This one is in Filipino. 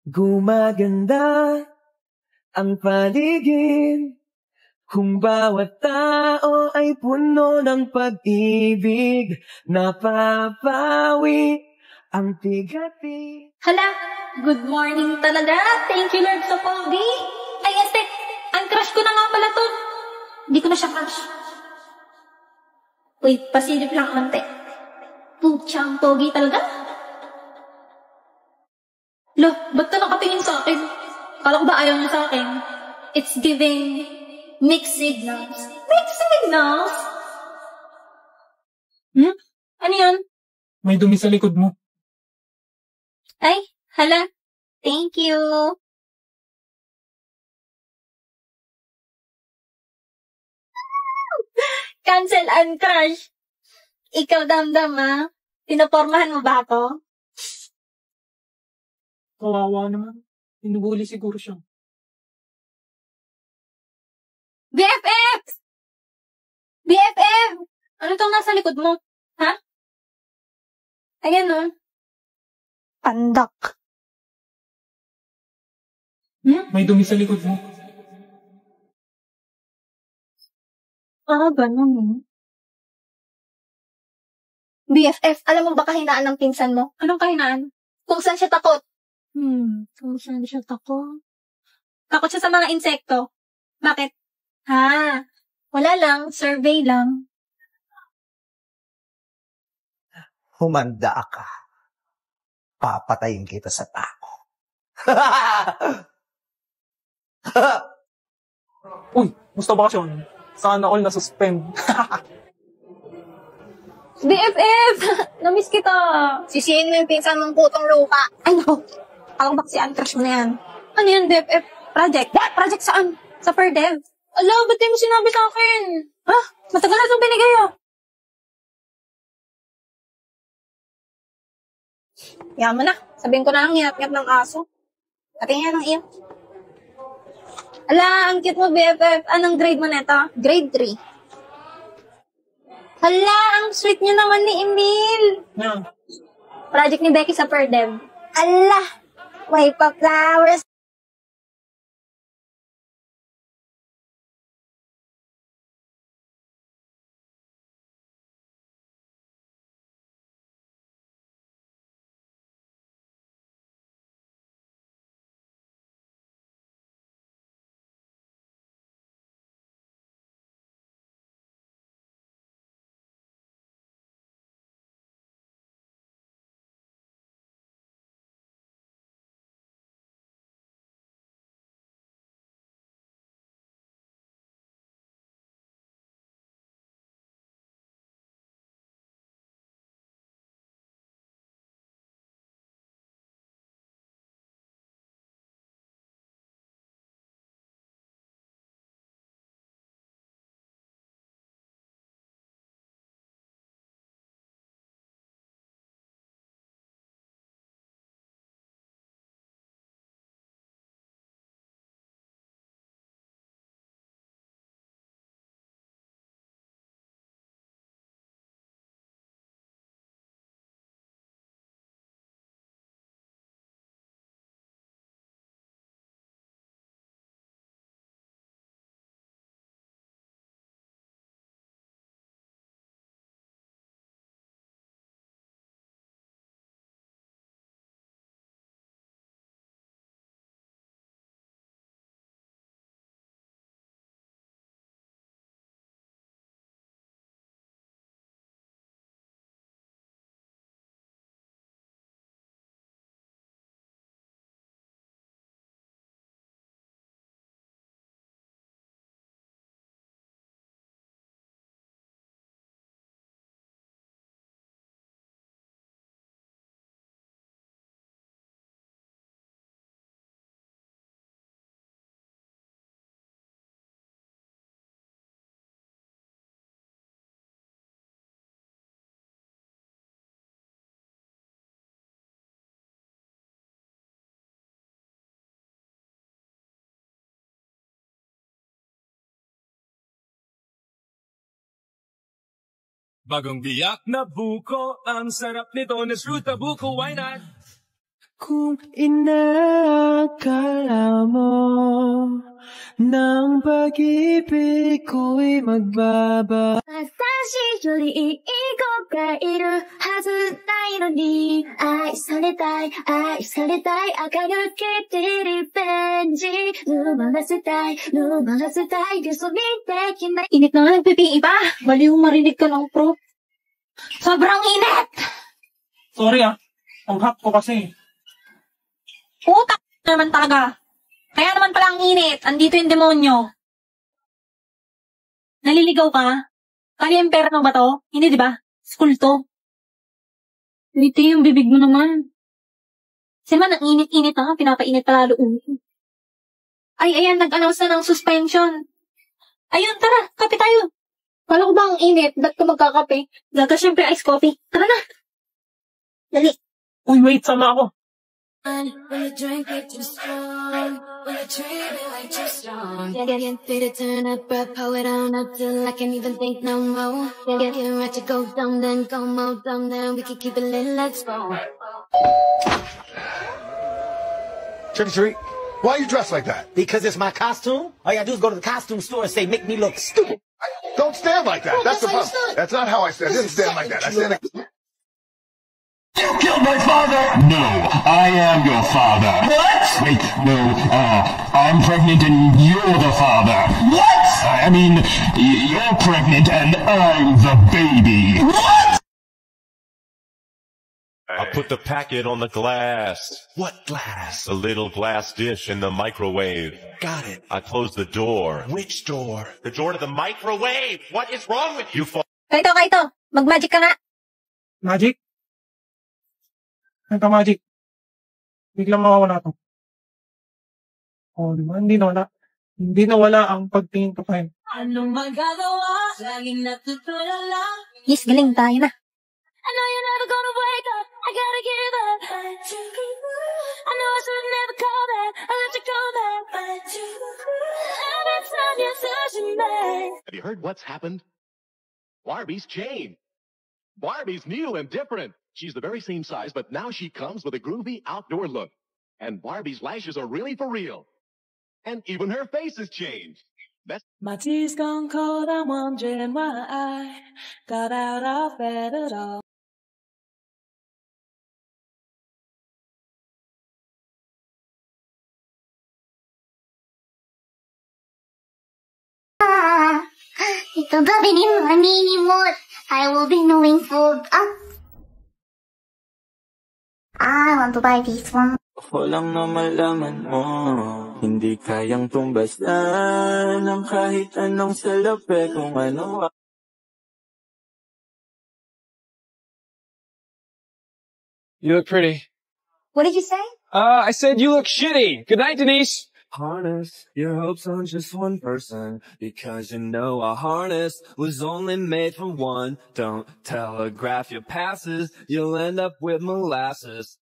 Gumaganda ang paligid kung bawat tao ay puno ng pag-ibig. Napapawi ang tigati. Hala, good morning talaga. Thank you Lord sa pogi. Ay, Estek, ang crush ko na nga pala to. Hindi ko na siya crush. Wait, pasilip lang konti. Putsang pogi talaga. Lo, ba't ka nakatingin sa akin? Kala ko ba ayaw niya sa akin? It's giving mixed signals. Mixed signals? Ano yun? May dumi sa likod mo. Ay, hala. Thank you. Cancel and crush. Ikaw, Damdam, ha? Pinapormahan mo ba ako? Kawawa naman. Inuhuli siguro siya. BFF! BFF! Ano tong nasa likod mo? Ha? Ayan, no? Pandak. May dumi sa likod mo. Ganun. BFF, alam mo ba kahinaan ng pinsan mo? Anong kahinaan? Kung saan siya takot. Kung saan siya takot? Takot siya sa mga insekto. Bakit? Wala lang. Survey lang. Humanda ka. Papatayin kita sa tako. Uy, musta bakasyon? Sana all na-suspend. BFF! Namiss kita. Sisihin mo yung pinsan mong putong luka. Ay, naku. Ako ba si crush mo na yan? Ano yan, BFF? Project? Project saan? Sa per-dev? Ala, ba't di mo sinabi sa akin? Matagal na itong binigay, Yaman na. Sabihin ko na lang ngiyap-ngiyap ng aso. Patingin ng iyo. Ala, ang cute mo, BFF. Anong grade mo neto? Grade 3. Hala, ang sweet niyo naman ni Emil. Project ni Becky sa per-dev. Ala, may pa-flowers. Bagong biyak na buko, ang sarap nito, Nesruta buko, why not? Kung inakala mo ng pag-ibig ko'y magbaba 私よりいい子がいるはずないのに愛されたい愛されたい垢抜けてリベンジlumabas tayo gusto nitekin na init na nga nagpipi iba baliw marinig ka ng pro sobrang init Sorry ang hot ko kasi. utak naman talaga kaya naman pala ang init andito yung demonyo naliligaw ka Kaliemperno ba to? Hindi, di ba? School to. Dito yung bibig mo naman. Kasi man, ang init-init na pinapainit pa lalo ulo. Ay, ayan, nag-announce na ng suspension. Ayun, tara, kape tayo. Kala ko ba ang init? Ba't ka magkakape? Gaga, syempre, ice coffee. Tara na. Dali. Uy, wait, sama ako. When you drink it too strong, when you treat it like too strong. Get to turn up, pour it on up till I can't even think no more. Get ready to go down, then go more down, then we can keep it lit, let's go. Trick or treat. Why are you dressed like that? Because it's my costume. All you gotta do is go to the costume store and say, make me look stupid. Don't stand like that. That's the problem. That's not how I stand. I didn't stand like that. I stand like... You killed my father! No, I am your father. What? Wait, no, I'm pregnant and you're the father. What? I mean, you're pregnant and I'm the baby. What? I'll put the packet on the glass. What glass? The little glass dish in the microwave. Got it. I close the door. Which door? The door to the microwave! What is wrong with you? Kaito, mag-magic ka nga. Magic? Nagka-magic. Biglang mawawala to. Oh, di ba? Hindi nawala ang pagtingin ko pa yun. Anong magagawa? Laging natutulala. Yes, galing tayo na. I know you're never gonna wake up. I gotta give up. I know I should never call back. I let you go back. Every time you're touching me. Have you heard what's happened? Barbie's changed. Barbie's new and different. She's the very same size, but now she comes with a groovy outdoor look. And Barbie's lashes are really for real. And even her face has changed. My tea's gone cold, I'm wondering why I got out of bed at all. Ito ba manilimot? I will be knowing food. I want to buy this one. Walang na malaman mo, hindi kayang tumbastan ng kahit anong salapi kung ano. You look pretty. What did you say? I said you look shitty. Good night, Denise. Harness your hopes on just one person, because you know a harness was only made for one. Don't telegraph your passes, you'll end up with molasses.